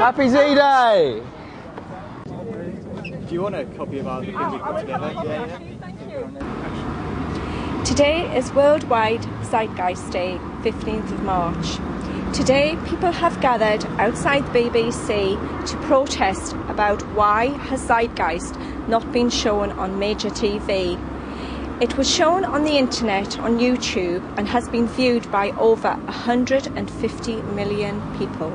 Happy Z-Day! Do you want a copy of our thing we put together? Yeah. Today is Worldwide Zeitgeist Day, 15th of March. Today, people have gathered outside the BBC to protest about why has Zeitgeist not been shown on major TV. It was shown on the internet on YouTube and has been viewed by over 150 million people.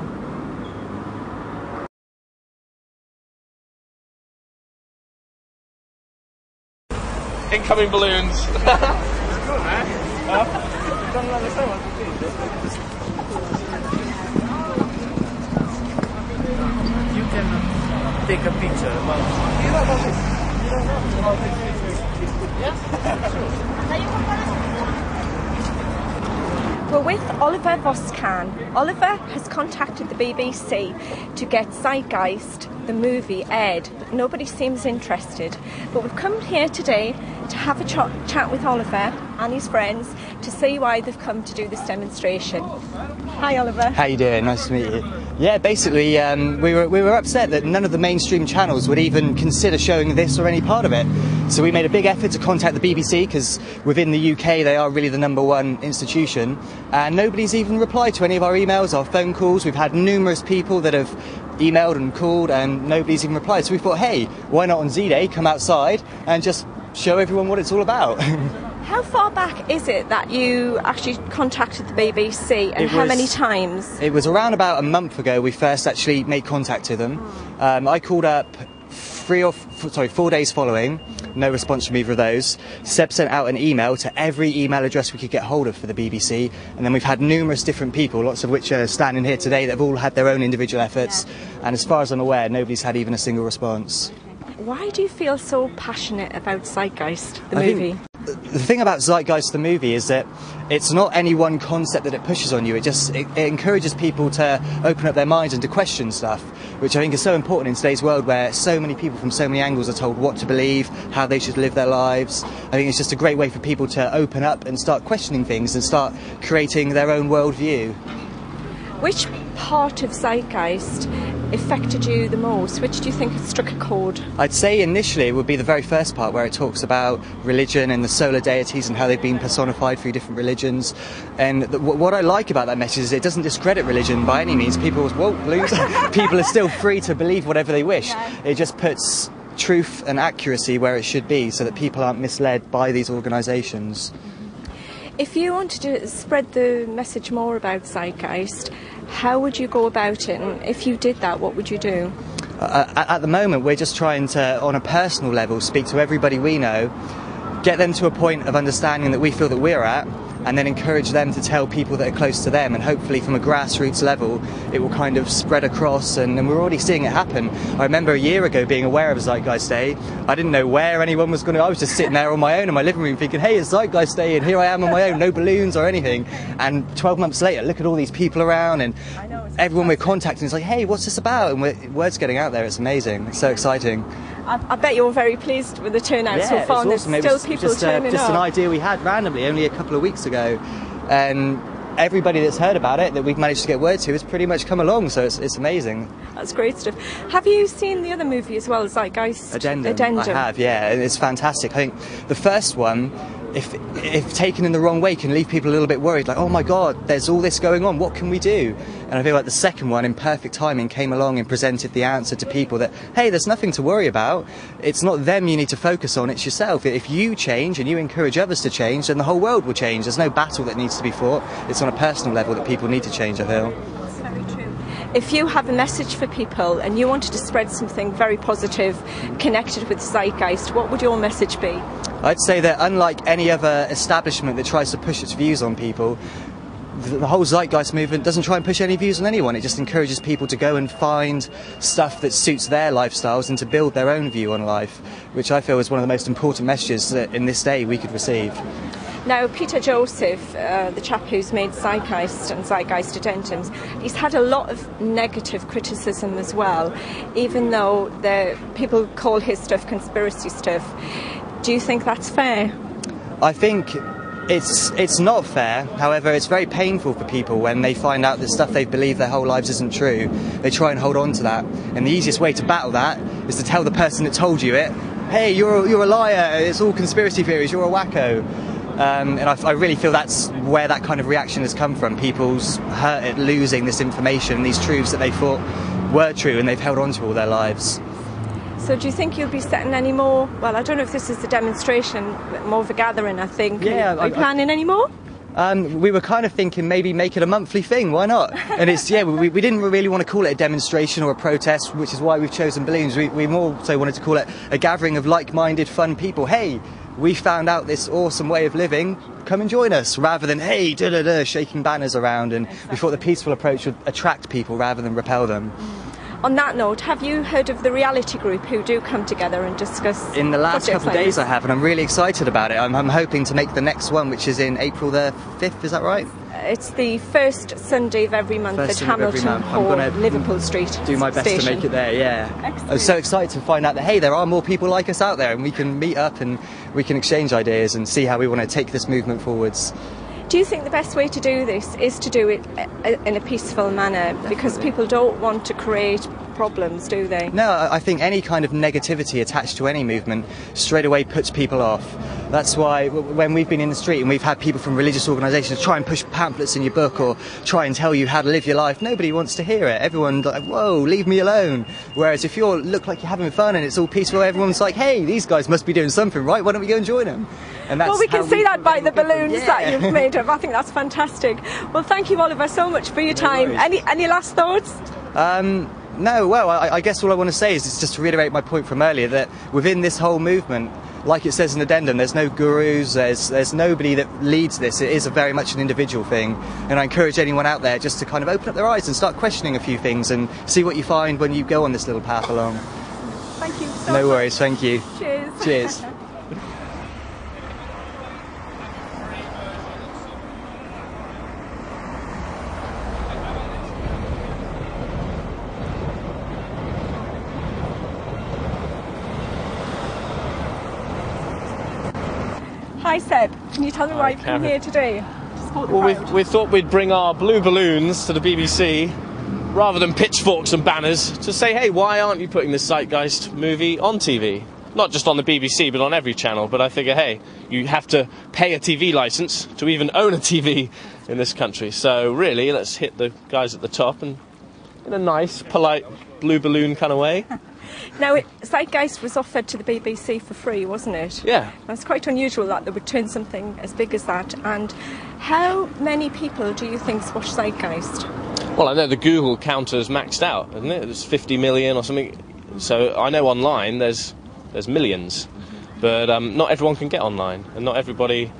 Incoming balloons! It's cool, man. Don't let us know what to You can take a picture. You don't know. We're with Oliver Voskan. Oliver has contacted the BBC to get Zeitgeist, the movie, aired. Nobody seems interested, but we've come here today to have a chat with Oliver and his friends to see why they've come to do this demonstration. Hi Oliver. How you doing? Nice to meet you. Yeah, basically we were upset that none of the mainstream channels would even consider showing this or any part of it. So we made a big effort to contact the BBC because within the UK they are really the #1 institution, and nobody's even replied to any of our emails, our phone calls. We've had numerous people that have emailed and called and nobody's even replied. So we thought, hey, why not on Z-Day come outside and just show everyone what it's all about. How far back is it that you actually contacted the BBC, and how many times? It was around about a month ago we first actually made contact to them. I called up 4 days following, no response from either of those. Seb sent out an email to every email address we could get hold of for the BBC, and then we've had numerous different people, lots of which are standing here today, that have all had their own individual efforts, and as far as I'm aware, nobody's had even a single response. Why do you feel so passionate about Zeitgeist, the movie? The thing about Zeitgeist the movie is that it's not any one concept that it pushes on you. It encourages people to open up their minds and to question stuff, which I think is so important in today's world where so many people from so many angles are told what to believe, how they should live their lives. I think it's just a great way for people to open up and start questioning things and start creating their own worldview. Which part of Zeitgeist affected you the most? Which do you think has struck a chord? I'd say initially it would be the very first part where it talks about religion and the solar deities and how they've been personified through different religions. And what I like about that message is it doesn't discredit religion by any means. People are still free to believe whatever they wish. It just puts truth and accuracy where it should be so that people aren't misled by these organisations. If you wanted to spread the message more about Zeitgeist, how would you go about it? And if you did that, what would you do? At the moment, we're just trying to, on a personal level, speak to everybody we know, get them to a point of understanding that we feel that we're at, and then encourage them to tell people that are close to them, and hopefully from a grassroots level it will kind of spread across, and we're already seeing it happen. I remember a year ago being aware of Zeitgeist Day. I didn't know where anyone was going to... I was just sitting there on my own in my living room thinking, hey, it's Zeitgeist Day, and here I am on my own, no balloons or anything. And 12 months later, look at all these people around, and everyone we're contacting is like, hey, what's this about? And word's getting out there. It's amazing. It's so exciting. I bet you're very pleased with the turnout so far. It was awesome. There's still people turning up. Just an idea we had randomly only a couple of weeks ago, and everybody that's heard about it that we've managed to get word to has pretty much come along, so it's amazing. That's great stuff. Have you seen the other movie as well, Zeitgeist? Addendum. I have, yeah, and it's fantastic. I think the first one, if taken in the wrong way, can leave people a little bit worried, like, oh my god, there's all this going on, what can we do? And I feel like the second one, in perfect timing, came along and presented the answer to people that, hey, there's nothing to worry about. It's not them you need to focus on, it's yourself. If you change and you encourage others to change, then the whole world will change. There's no battle that needs to be fought. It's on a personal level that people need to change, I feel. That's very true. If you have a message for people and you wanted to spread something very positive connected with Zeitgeist, what would your message be? I'd say that unlike any other establishment that tries to push its views on people, the whole Zeitgeist movement doesn't try and push any views on anyone. It just encourages people to go and find stuff that suits their lifestyles and to build their own view on life, which I feel is one of the most important messages that in this day we could receive. Now, Peter Joseph, the chap who's made Zeitgeist and Zeitgeist Addendums, he's had a lot of negative criticism as well, even though people call his stuff conspiracy stuff. Do you think that's fair? I think It's not fair. However, it's very painful for people when they find out that stuff they've believed their whole lives isn't true. They try and hold on to that. And the easiest way to battle that is to tell the person that told you it, hey, you're a liar, it's all conspiracy theories, you're a wacko. And I really feel that's where that kind of reaction has come from. People's hurt at losing this information, these truths that they thought were true and they've held on to all their lives. So do you think you'll be setting any more? Well, I don't know if this is a demonstration, but more of a gathering, I think. Yeah, Are you planning any more? We were kind of thinking maybe make it a monthly thing, why not? And it's, yeah, we didn't really want to call it a demonstration or a protest, which is why we've chosen balloons. We more so wanted to call it a gathering of like-minded, fun people. Hey, we found out this awesome way of living, come and join us, rather than, hey, da-da-da, shaking banners around. And we thought the peaceful approach would attract people rather than repel them. On that note, have you heard of the reality group who do come together and discuss? In the last couple of days I have, and I'm really excited about it. I'm hoping to make the next one, which is in April the 5th, is that right? It's the first Sunday of every month at Hamilton Hall, Liverpool Street. Do my best to make it there, yeah. Excellent. I'm so excited to find out that, hey, there are more people like us out there, and we can meet up and we can exchange ideas and see how we want to take this movement forwards. Do you think the best way to do this is to do it in a peaceful manner? Definitely. Because people don't want to create problems, do they? No, I think any kind of negativity attached to any movement straight away puts people off. That's why when we've been in the street and we've had people from religious organisations try and push pamphlets in your book or try and tell you how to live your life, nobody wants to hear it. Everyone's like, whoa, leave me alone. Whereas if you look like you're having fun and it's all peaceful, everyone's like, hey, these guys must be doing something right, why don't we go and join them? And that's well, we can see that by the balloons that you've made of. I think that's fantastic. Well, thank you, Oliver, so much for your time. Any last thoughts? No, well, I guess all I want to say is just to reiterate my point from earlier, that within this whole movement, like it says in the addendum, there's no gurus, there's nobody that leads this. It is very much an individual thing, and I encourage anyone out there just to kind of open up their eyes and start questioning a few things and see what you find when you go on this little path along. Thank you so much. No worries, thank you. Cheers. Cheers. Hi Seb, can you tell me why you've come here today? Well, we thought we'd bring our blue balloons to the BBC rather than pitchforks and banners to say, hey, why aren't you putting this Zeitgeist movie on TV? Not just on the BBC, but on every channel. But I figure, hey, you have to pay a TV licence to even own a TV in this country. So really, let's hit the guys at the top and in a nice, polite, blue balloon kind of way. Now, Zeitgeist was offered to the BBC for free, wasn't it? Yeah. It's quite unusual that they would turn something as big as that. And how many people do you think watch Zeitgeist? Well, I know the Google counter's maxed out, isn't it? There's 50 million or something. So I know online there's millions. But not everyone can get online, and not everybody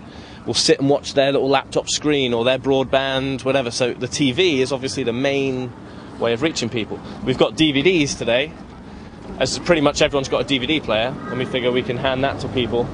will sit and watch their little laptop screen or their broadband, whatever. So the TV is obviously the main way of reaching people. We've got DVDs today, as pretty much everyone's got a DVD player, and we figure we can hand that to people